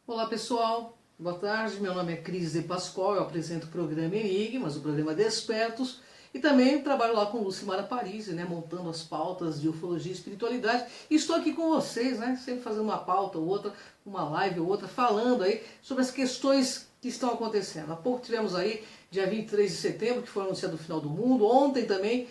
Olá pessoal, boa tarde, meu nome é Cris de Pascoal, eu apresento o programa Enigmas, o programa Despertos, e também trabalho lá com Lucimara Parisi, montando as pautas de ufologia e espiritualidade, e estou aqui com vocês, sempre fazendo uma pauta ou outra, uma live ou outra, falando aí sobre as questões que estão acontecendo. Há pouco tivemos aí, dia 23 de setembro, que foi anunciado o final do mundo, ontem também,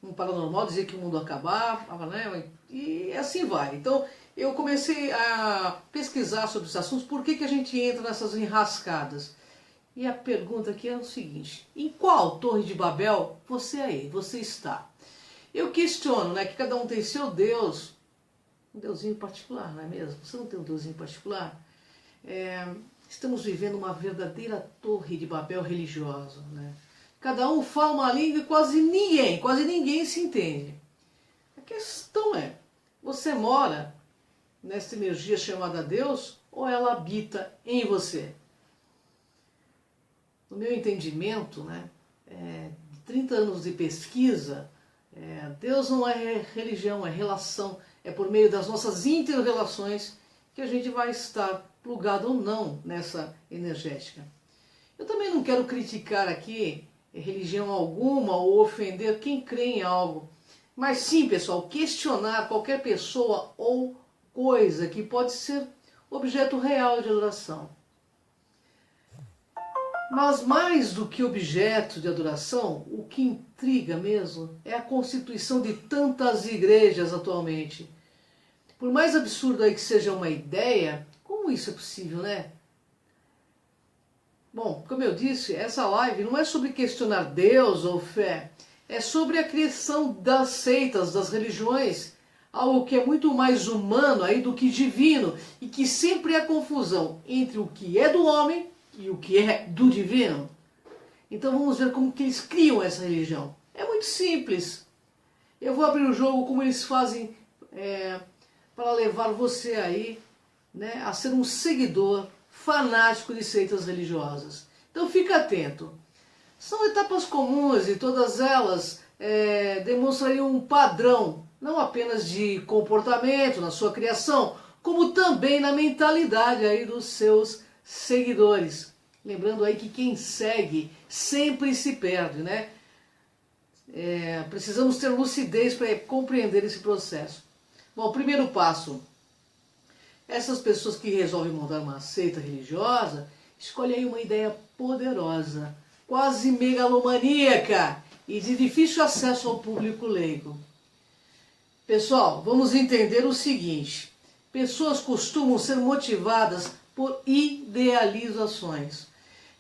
um paranormal dizia que o mundo acabava, e assim vai. Então, eu comecei a pesquisar sobre esses assuntos, por que a gente entra nessas enrascadas? E a pergunta aqui é o seguinte: em qual torre de Babel você está? Eu questiono, que cada um tem seu Deus, um deusinho particular, não é mesmo? Você não tem um deusinho particular? Estamos vivendo uma verdadeira torre de Babel religiosa, Cada um fala uma língua e quase ninguém se entende. A questão é, você mora nessa energia chamada Deus, ou ela habita em você? No meu entendimento, de 30 anos de pesquisa, Deus não é religião, é relação. É por meio das nossas inter-relações que a gente vai estar plugado ou não nessa energética. Eu também não quero criticar aqui religião alguma ou ofender quem crê em algo. Mas sim, pessoal, questionar qualquer pessoa ou coisa que pode ser objeto real de adoração. Mas mais do que objeto de adoração, o que intriga mesmo é a constituição de tantas igrejas atualmente. Por mais absurdo aí que seja uma ideia, como isso é possível, Bom, como eu disse, essa live não é sobre questionar Deus ou fé, é sobre a criação das seitas, das religiões, algo que é muito mais humano aí do que divino, e que sempre há confusão entre o que é do homem e o que é do divino. Então vamos ver como que eles criam essa religião. É muito simples. Eu vou abrir o jogo como eles fazem para levar você aí a ser um seguidor fanático de seitas religiosas. Então fica atento. São etapas comuns e todas elas demonstrariam um padrão, não apenas de comportamento na sua criação, como também na mentalidade aí dos seus seguidores. Lembrando aí que quem segue sempre se perde, precisamos ter lucidez para compreender esse processo. Bom, primeiro passo. Essas pessoas que resolvem montar uma seita religiosa, escolhem aí uma ideia poderosa, quase megalomaníaca e de difícil acesso ao público leigo. Pessoal, vamos entender o seguinte: pessoas costumam ser motivadas por idealizações.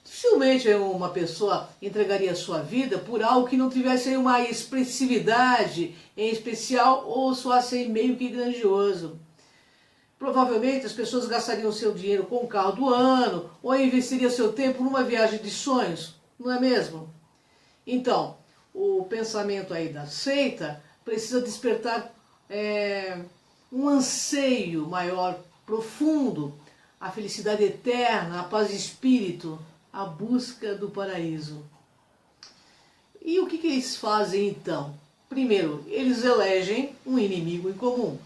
Dificilmente uma pessoa entregaria sua vida por algo que não tivesse uma expressividade em especial ou soasse meio que grandioso. Provavelmente as pessoas gastariam seu dinheiro com o carro do ano ou investiriam seu tempo numa viagem de sonhos, não é mesmo? Então, o pensamento aí da seita precisa despertar um anseio maior, profundo, a felicidade eterna, a paz de espírito, a busca do paraíso. E o que eles fazem então? Primeiro, eles elegem um inimigo em comum.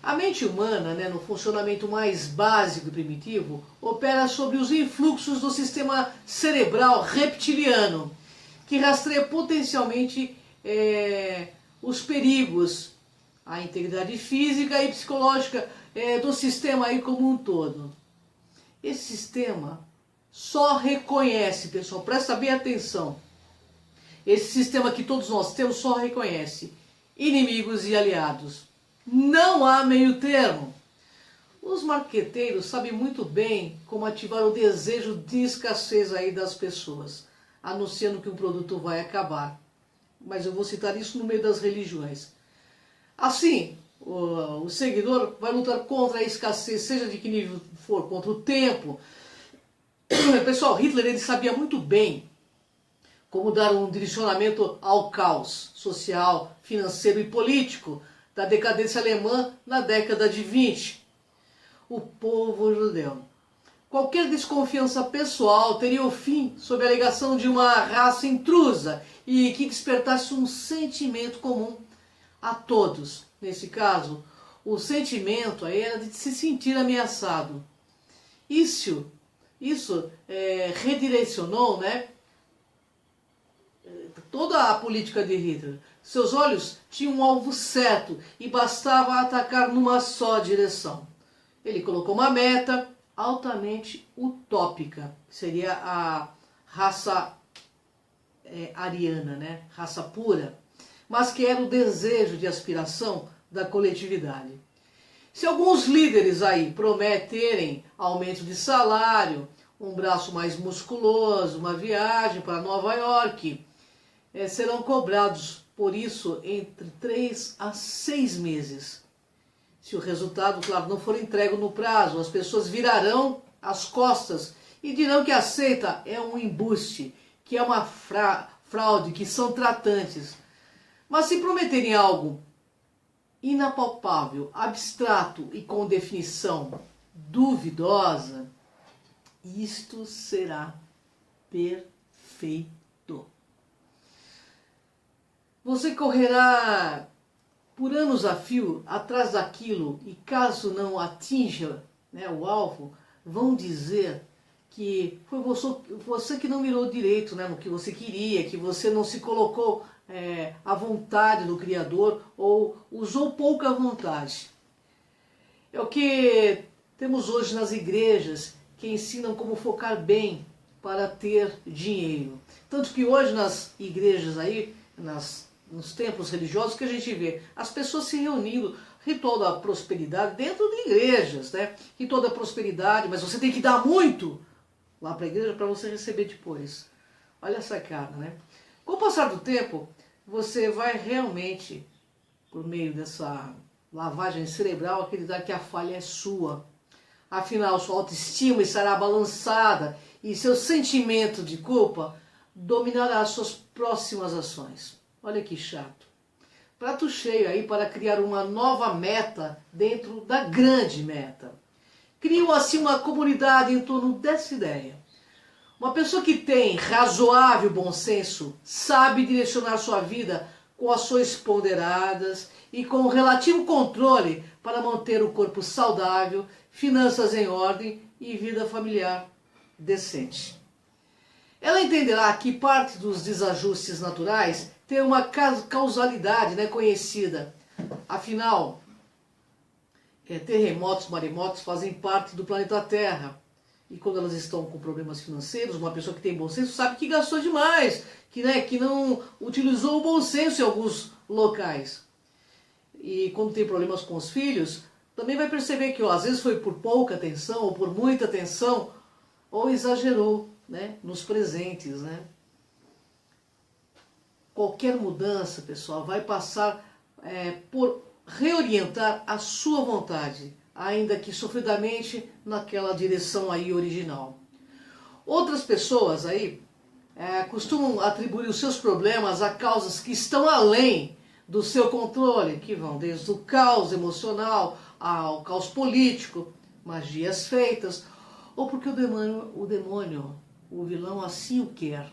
A mente humana, no funcionamento mais básico e primitivo, opera sobre os influxos do sistema cerebral reptiliano, que rastreia potencialmente os perigos, a integridade física e psicológica do sistema aí como um todo. Esse sistema só reconhece, pessoal, presta bem atenção, esse sistema que todos nós temos só reconhece inimigos e aliados. Não há meio termo. Os marqueteiros sabem muito bem como ativar o desejo de escassez aí das pessoas, anunciando que um produto vai acabar. Mas eu vou citar isso no meio das religiões. Assim, o seguidor vai lutar contra a escassez, seja de que nível for, contra o tempo. Pessoal, Hitler ele sabia muito bem como dar um direcionamento ao caos social, financeiro e político da decadência alemã na década de 20. O povo judeu. Qualquer desconfiança pessoal teria o fim sob a alegação de uma raça intrusa e que despertasse um sentimento comum a todos. Nesse caso, o sentimento era de se sentir ameaçado. Isso redirecionou, né, toda a política de Hitler. Seus olhos tinham um alvo certo e bastava atacar numa só direção. Ele colocou uma meta altamente utópica, seria a raça ariana, né? Raça pura, mas que era o desejo de aspiração da coletividade. Se alguns líderes aí prometerem aumento de salário, um braço mais musculoso, uma viagem para Nova York, serão cobrados por isso entre 3 a 6 meses. Se o resultado, claro, não for entregue no prazo, as pessoas virarão as costas e dirão que a seita é um embuste, que é uma fraude, que são tratantes. Mas se prometerem algo inapalpável, abstrato e com definição duvidosa, isto será perfeito. Você correrá por anos a fio atrás daquilo e caso não atinja, né, o alvo, vão dizer que foi você que não mirou direito, né, no que você queria, que você não se colocou à vontade do Criador ou usou pouca vontade. É o que temos hoje nas igrejas que ensinam como focar bem para ter dinheiro. Tanto que hoje nas igrejas aí, nos templos religiosos, que a gente vê as pessoas se reunindo, ritual da prosperidade dentro de igrejas, né? Ritual da prosperidade, mas você tem que dar muito lá para a igreja para você receber depois. Olha essa cara, né? Com o passar do tempo, você vai realmente, por meio dessa lavagem cerebral, acreditar que a falha é sua. Afinal, sua autoestima estará balançada e seu sentimento de culpa dominará as suas próximas ações. Olha que chato. Prato cheio aí para criar uma nova meta dentro da grande meta. Criou assim uma comunidade em torno dessa ideia. Uma pessoa que tem razoável bom senso sabe direcionar sua vida com ações ponderadas e com relativo controle para manter o corpo saudável, finanças em ordem e vida familiar decente. Ela entenderá que parte dos desajustes naturais tem uma causalidade, né, conhecida. Afinal, terremotos, maremotos fazem parte do planeta Terra. E quando elas estão com problemas financeiros, uma pessoa que tem bom senso sabe que gastou demais, que não utilizou o bom senso em alguns locais. E quando tem problemas com os filhos, também vai perceber que às vezes foi por pouca atenção ou por muita atenção, ou exagerou, né, nos presentes, né? Qualquer mudança, pessoal, vai passar por reorientar a sua vontade, ainda que sofridamente naquela direção aí original. Outras pessoas aí costumam atribuir os seus problemas a causas que estão além do seu controle, que vão desde o caos emocional ao caos político, magias feitas, ou porque o demônio, o vilão assim o quer.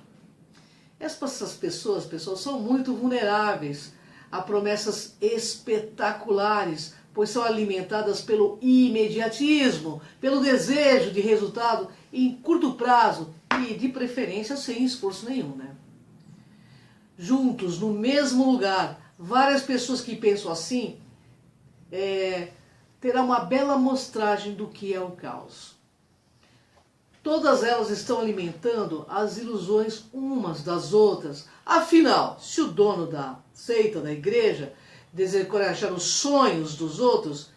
Essas pessoas, pessoal, são muito vulneráveis a promessas espetaculares, pois são alimentadas pelo imediatismo, pelo desejo de resultado em curto prazo e, de preferência, sem esforço nenhum, né? Juntos, no mesmo lugar, várias pessoas que pensam assim terá uma bela amostragem do que é o caos. Todas elas estão alimentando as ilusões umas das outras. Afinal, se o dono da seita, da igreja, desencorajar os sonhos dos outros,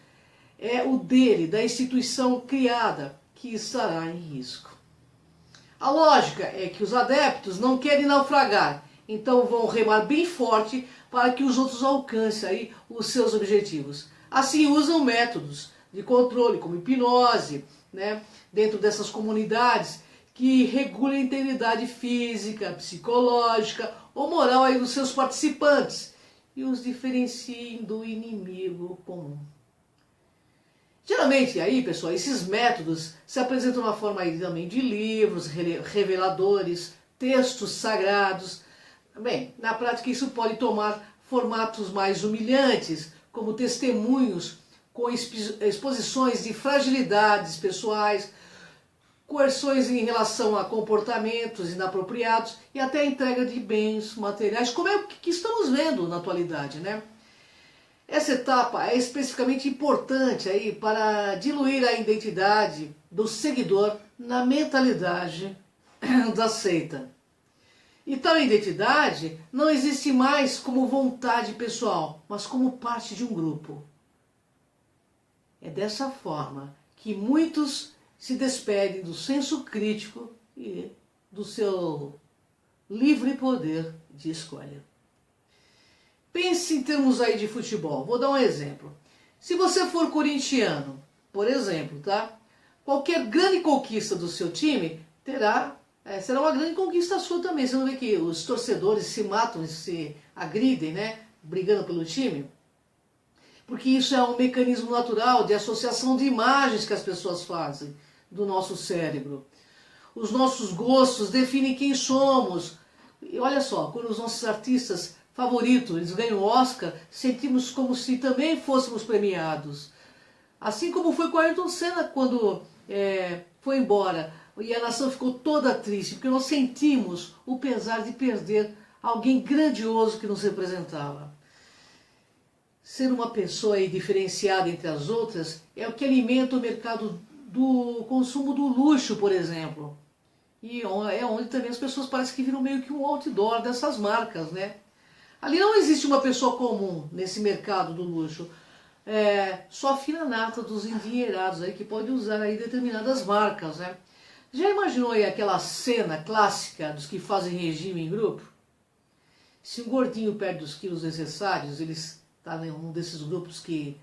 é o dele, da instituição criada, que estará em risco. A lógica é que os adeptos não querem naufragar, então vão remar bem forte para que os outros alcancem aí os seus objetivos. Assim usam métodos de controle, como hipnose, né, dentro dessas comunidades que regulam a integridade física, psicológica ou moral aí dos seus participantes e os diferenciem do inimigo comum. Geralmente aí, pessoal, esses métodos se apresentam na forma aí também de livros reveladores, textos sagrados. Bem, na prática isso pode tomar formatos mais humilhantes, como testemunhos com exposições de fragilidades pessoais, coerções em relação a comportamentos inapropriados e até a entrega de bens materiais, como é o que estamos vendo na atualidade, né? Essa etapa é especificamente importante aí para diluir a identidade do seguidor na mentalidade da seita. E tal identidade não existe mais como vontade pessoal, mas como parte de um grupo. É dessa forma que muitos se despedem do senso crítico e do seu livre poder de escolha. Pense em termos aí de futebol. Vou dar um exemplo. Se você for corintiano, por exemplo, tá? Qualquer grande conquista do seu time será uma grande conquista sua também. Você não vê que os torcedores se matam, se agridem, né? Brigando pelo time? Porque isso é um mecanismo natural de associação de imagens que as pessoas fazem do nosso cérebro. Os nossos gostos definem quem somos. E olha só, quando os nossos artistas favoritos eles ganham o Oscar, sentimos como se também fôssemos premiados. Assim como foi com Ayrton Senna quando foi embora. E a nação ficou toda triste, porque nós sentimos o pesar de perder alguém grandioso que nos representava. Ser uma pessoa aí diferenciada entre as outras é o que alimenta o mercado do consumo do luxo, por exemplo. E é onde também as pessoas parecem que viram meio que um outdoor dessas marcas, né? Ali não existe uma pessoa comum nesse mercado do luxo. Só a fina nata dos endinheirados aí que pode usar aí determinadas marcas, né? Já imaginou aí aquela cena clássica dos que fazem regime em grupo? Se um gordinho perde os quilos necessários, ele está em um desses grupos que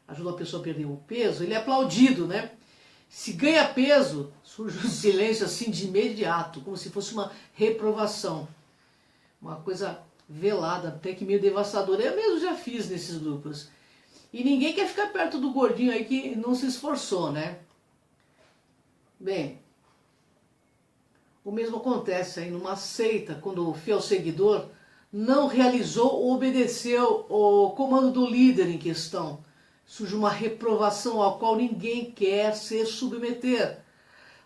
ajudam a pessoa a perder o peso, ele é aplaudido, né? Se ganha peso, surge um silêncio assim de imediato, como se fosse uma reprovação. Uma coisa velada, até que meio devastadora. Eu mesmo já fiz nesses grupos. E ninguém quer ficar perto do gordinho aí que não se esforçou, né? Bem, o mesmo acontece aí numa seita, quando o fiel seguidor não realizou ou obedeceu o comando do líder em questão. Surge uma reprovação ao qual ninguém quer se submeter.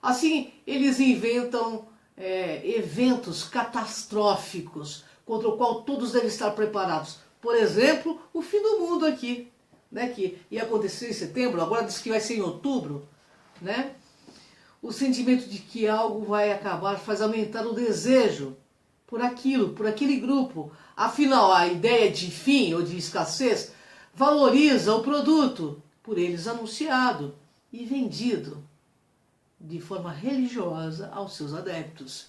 Assim, eles inventam eventos catastróficos contra o qual todos devem estar preparados. Por exemplo, o fim do mundo aqui, né, que ia acontecer em setembro, agora diz que vai ser em outubro, né? O sentimento de que algo vai acabar faz aumentar o desejo por aquilo, por aquele grupo. Afinal, a ideia de fim ou de escassez valoriza o produto por eles anunciado e vendido de forma religiosa aos seus adeptos.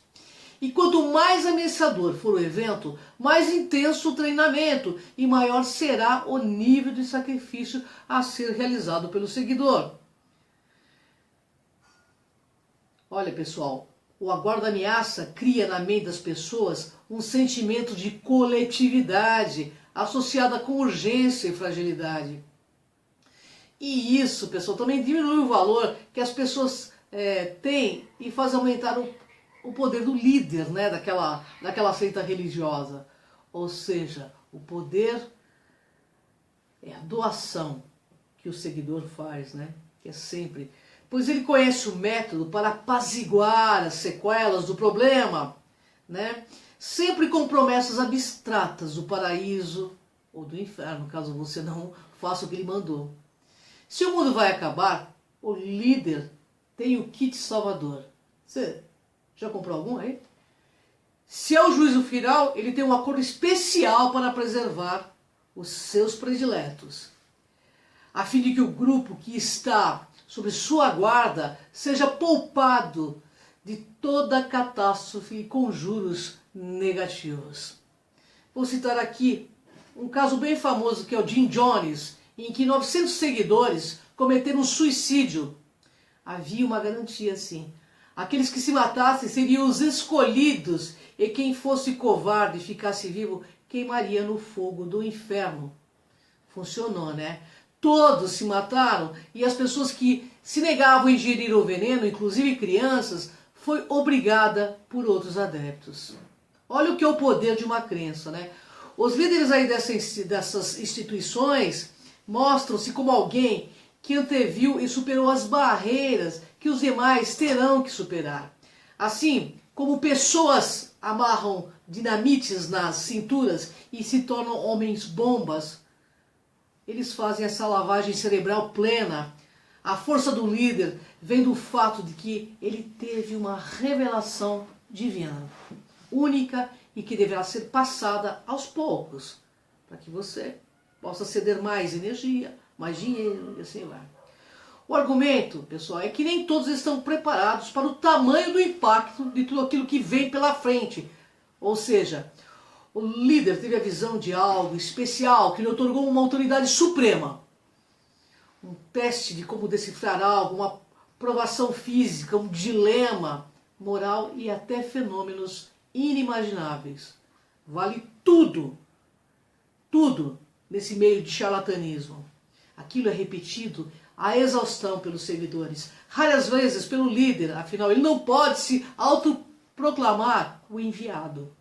E quanto mais ameaçador for o evento, mais intenso o treinamento e maior será o nível de sacrifício a ser realizado pelo seguidor. Olha, pessoal, o aguardo da ameaça cria na mente das pessoas um sentimento de coletividade associada com urgência e fragilidade. E isso, pessoal, também diminui o valor que as pessoas têm e faz aumentar o poder do líder, né, daquela seita religiosa. Ou seja, o poder é a doação que o seguidor faz, né, que é sempre... Pois ele conhece o método para apaziguar as sequelas do problema, né? Sempre com promessas abstratas do paraíso ou do inferno, caso você não faça o que ele mandou. Se o mundo vai acabar, o líder tem o kit salvador. Você já comprou algum aí? Se é o juízo final, ele tem um acordo especial para preservar os seus prediletos, a fim de que o grupo que está sob sua guarda seja poupado de toda catástrofe e conjuros negativos. Vou citar aqui um caso bem famoso que é o Jim Jones, em que 900 seguidores cometeram suicídio. Havia uma garantia, sim. Aqueles que se matassem seriam os escolhidos e quem fosse covarde e ficasse vivo queimaria no fogo do inferno. Funcionou, né? Todos se mataram e as pessoas que se negavam a ingerir o veneno, inclusive crianças, foi obrigada por outros adeptos. Olha o que é o poder de uma crença, né? Os líderes aí dessas instituições mostram-se como alguém que anteviu e superou as barreiras que os demais terão que superar. Assim como pessoas amarram dinamites nas cinturas e se tornam homens bombas, eles fazem essa lavagem cerebral plena. A força do líder vem do fato de que ele teve uma revelação divina, única e que deverá ser passada aos poucos, para que você possa ceder mais energia, mais dinheiro e assim vai. O argumento, pessoal, é que nem todos estão preparados para o tamanho do impacto de tudo aquilo que vem pela frente. Ou seja, o líder teve a visão de algo especial que lhe otorgou uma autoridade suprema. Um teste de como decifrar algo, uma provação física, um dilema moral e até fenômenos inimagináveis. Vale tudo, tudo nesse meio de charlatanismo. Aquilo é repetido a exaustão pelos seguidores, raras vezes pelo líder, afinal ele não pode se autoproclamar o enviado.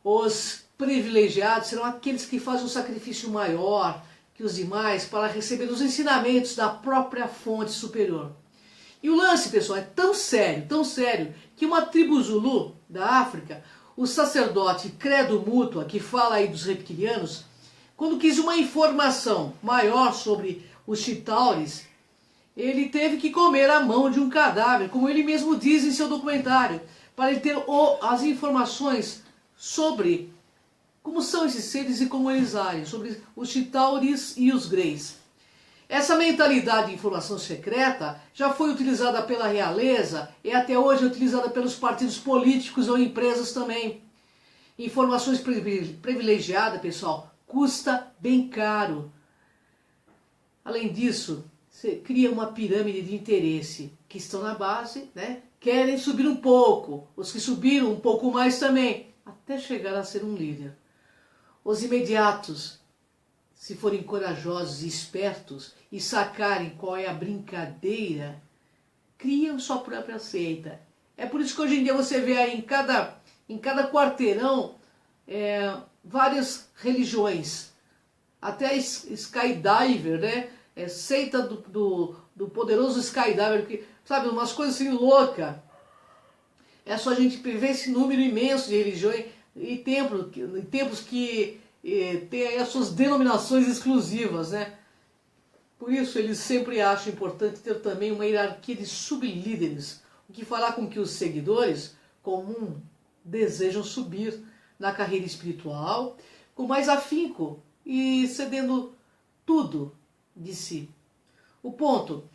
Os privilegiados serão aqueles que fazem um sacrifício maior que os demais para receber os ensinamentos da própria fonte superior. E o lance, pessoal, é tão sério, que uma tribo Zulu da África, o sacerdote Credo Mútua, que fala aí dos reptilianos, quando quis uma informação maior sobre os chitauris, ele teve que comer a mão de um cadáver, como ele mesmo diz em seu documentário, para ele ter as informações sobre como são esses seres e como eles agem, sobre os chitauris e os greys. Essa mentalidade de informação secreta já foi utilizada pela realeza e até hoje é utilizada pelos partidos políticos ou empresas também. Informações privilegiadas, pessoal, custa bem caro. Além disso, você cria uma pirâmide de interesse que estão na base, né? Querem subir um pouco, os que subiram um pouco mais também, até chegar a ser um líder. Os imediatos, se forem corajosos e espertos e sacarem qual é a brincadeira, criam sua própria seita. É por isso que hoje em dia você vê aí em cada quarteirão várias religiões. Até Skydiver, né? Seita do poderoso Skydiver, que, sabe, umas coisas assim loucas. É só a gente ver esse número imenso de religiões e templos que têm aí as suas denominações exclusivas, né? Por isso eles sempre acham importante ter também uma hierarquia de sublíderes, o que fará com que os seguidores comum desejam subir na carreira espiritual com mais afinco e cedendo tudo de si. O ponto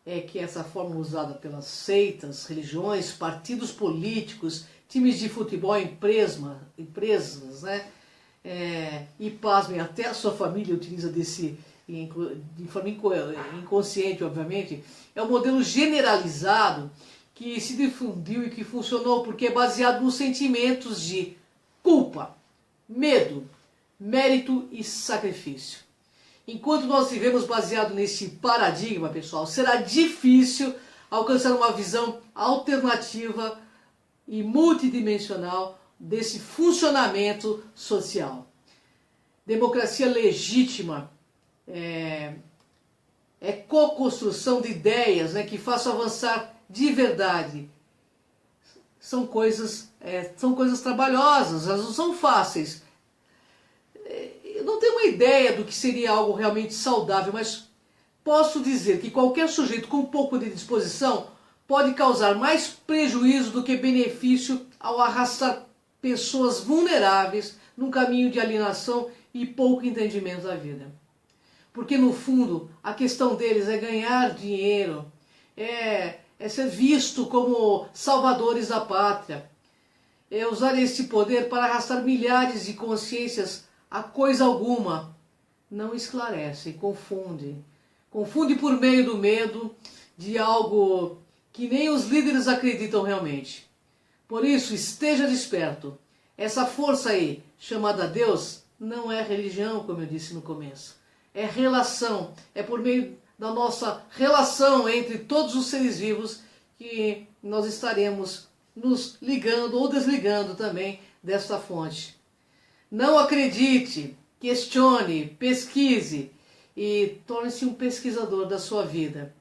é que essa forma usada pelas seitas, religiões, partidos políticos, times de futebol, empresas, né? E pasmem, até a sua família utiliza de forma inconsciente, obviamente, é um modelo generalizado que se difundiu e que funcionou porque é baseado nos sentimentos de culpa, medo, mérito e sacrifício. Enquanto nós vivemos baseado nesse paradigma, pessoal, será difícil alcançar uma visão alternativa e multidimensional desse funcionamento social. Democracia legítima é co-construção de ideias, né, que façam avançar de verdade. São coisas trabalhosas, elas não são fáceis. Eu não tenho uma ideia do que seria algo realmente saudável, mas posso dizer que qualquer sujeito com um pouco de disposição pode causar mais prejuízo do que benefício ao arrastar pessoas vulneráveis num caminho de alienação e pouco entendimento da vida. Porque no fundo a questão deles é ganhar dinheiro, é ser visto como salvadores da pátria, é usar esse poder para arrastar milhares de consciências a coisa alguma. Não esclarece, confunde. Confunde por meio do medo de algo que nem os líderes acreditam realmente. Por isso, esteja desperto. Essa força aí, chamada Deus, não é religião, como eu disse no começo. É relação. É por meio da nossa relação entre todos os seres vivos que nós estaremos nos ligando ou desligando também desta fonte. Não acredite, questione, pesquise e torne-se um pesquisador da sua vida.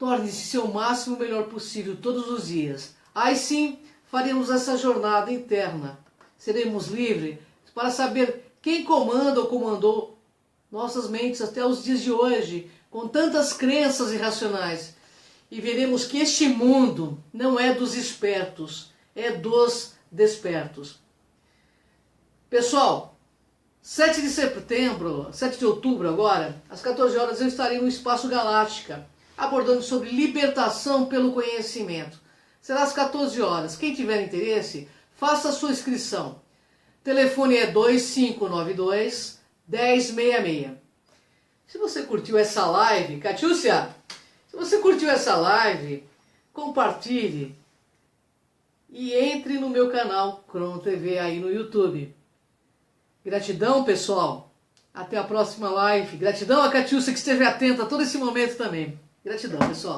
Torne-se seu máximo melhor possível todos os dias. Aí sim, faremos essa jornada interna. Seremos livres para saber quem comanda ou comandou nossas mentes até os dias de hoje, com tantas crenças irracionais. E veremos que este mundo não é dos espertos, é dos despertos. Pessoal, 7 de outubro agora, às 14 horas eu estarei no Espaço Galáctica, abordando sobre libertação pelo conhecimento. Será às 14 horas. Quem tiver interesse, faça a sua inscrição. Telefone é 2592 1066. Se você curtiu essa live, Catiúcia, se você curtiu essa live, compartilhe e entre no meu canal Crono TV aí no YouTube. Gratidão, pessoal. Até a próxima live. Gratidão a Catiúcia que esteve atenta a todo esse momento também. Gratidão, pessoal.